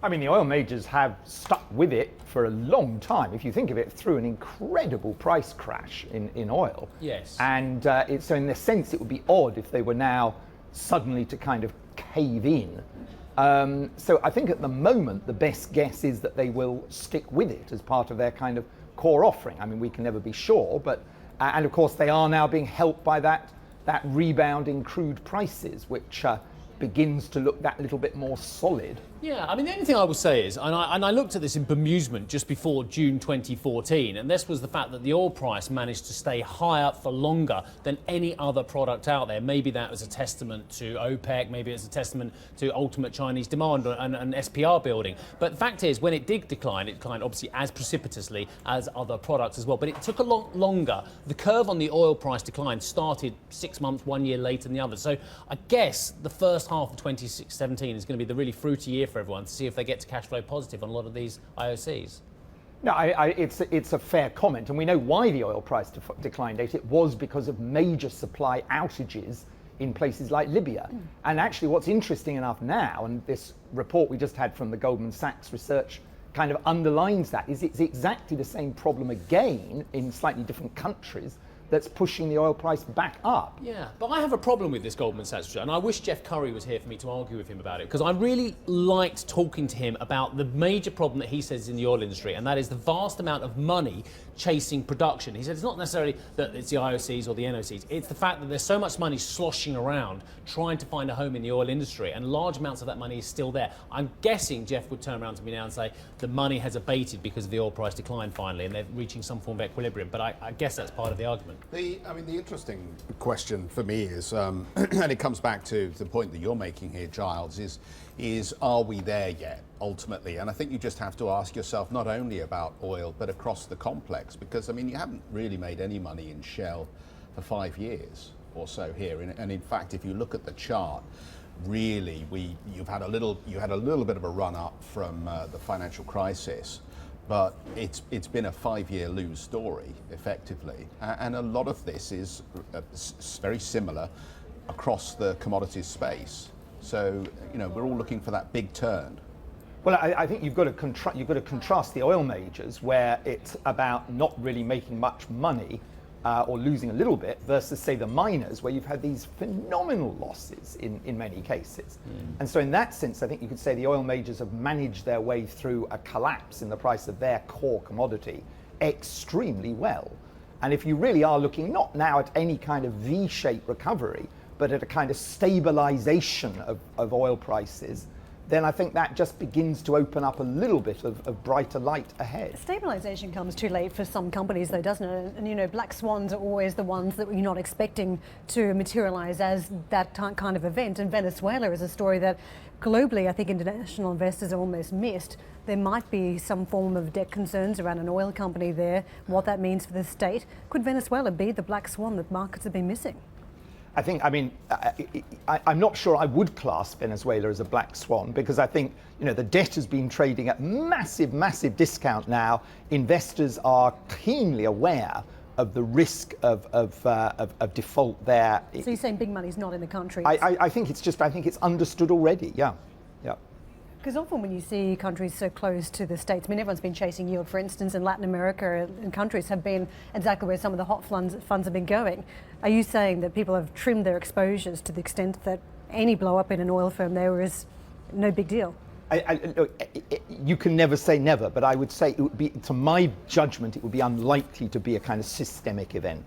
I mean, the oil majors have stuck with it for a long time. If you think of it, through an incredible price crash in oil. Yes. And so in a sense, it would be odd if they were now suddenly to kind of cave in. So I think at the moment, the best guess is that they will stick with it as part of their kind of core offering. I mean, we can never be sure, but, and of course they are now being helped by that rebound in crude prices, which begins to look that little bit more solid. Yeah, I mean, the only thing I will say is, and I looked at this in bemusement just before June 2014, and this was the fact that the oil price managed to stay higher for longer than any other product out there. Maybe that was a testament to OPEC, maybe it's a testament to ultimate Chinese demand and SPR building. But the fact is, when it did decline, it declined obviously as precipitously as other products as well. But it took a lot longer. The curve on the oil price decline started 6 months, 1 year later than the other. So I guess the first half of 2017 is going to be the really fruity year for everyone to see if they get to cash flow positive on a lot of these IOCs. No, it's a fair comment, and we know why the oil price declined. It was because of major supply outages in places like Libya. And actually what's interesting enough now, and this report we just had from the Goldman Sachs research kind of underlines that, is it's exactly the same problem again in slightly different countries that's pushing the oil price back up. Yeah, but I have a problem with this Goldman Sachs, and I wish Jeff Curry was here for me to argue with him about it, because I really liked talking to him about the major problem that he says is in the oil industry, and that is the vast amount of money chasing production. He said it's not necessarily that it's the IOCs or the NOCs, it's the fact that there's so much money sloshing around trying to find a home in the oil industry, and large amounts of that money is still there. I'm guessing Jeff would turn around to me now and say the money has abated because of the oil price decline finally, and they're reaching some form of equilibrium, but I guess that's part of the argument. The interesting question for me is, and it comes back to the point that you're making here, Giles, is are we there yet, ultimately? And I think you just have to ask yourself not only about oil, but across the complex, because, I mean, you haven't really made any money in Shell for 5 years or so here. And in fact, if you look at the chart, really, you had a little bit of a run up from the financial crisis. But it's been a 5-year lose story, effectively. And a lot of this is very similar across the commodities space. So, you know, we're all looking for that big turn. Well, I think you've got to contrast the oil majors, where it's about not really making much money or losing a little bit, versus, say, the miners, where you've had these phenomenal losses in many cases. And so in that sense, I think you could say the oil majors have managed their way through a collapse in the price of their core commodity extremely well. And if you really are looking not now at any kind of V-shaped recovery, but at a kind of stabilization of oil prices, then I think that just begins to open up a little bit of brighter light ahead. Stabilisation comes too late for some companies though, doesn't it? And you know, black swans are always the ones that you're not expecting to materialise as that kind of event. And Venezuela is a story that globally I think international investors are almost missed. There might be some form of debt concerns around an oil company there, what that means for the state. Could Venezuela be the black swan that markets have been missing? I'm not sure I would class Venezuela as a black swan, because I think, you know, the debt has been trading at massive discount now. Investors are keenly aware of the risk of default there. So you're saying big money's not in the country? I think it's understood already. Yeah. Because often when you see countries so close to the States, I mean, everyone's been chasing yield, for instance, in Latin America, and countries have been exactly where some of the hot funds have been going. Are you saying that people have trimmed their exposures to the extent that any blow up in an oil firm there is no big deal? You can never say never, but I would say it would be, to my judgment, it would be unlikely to be a kind of systemic event.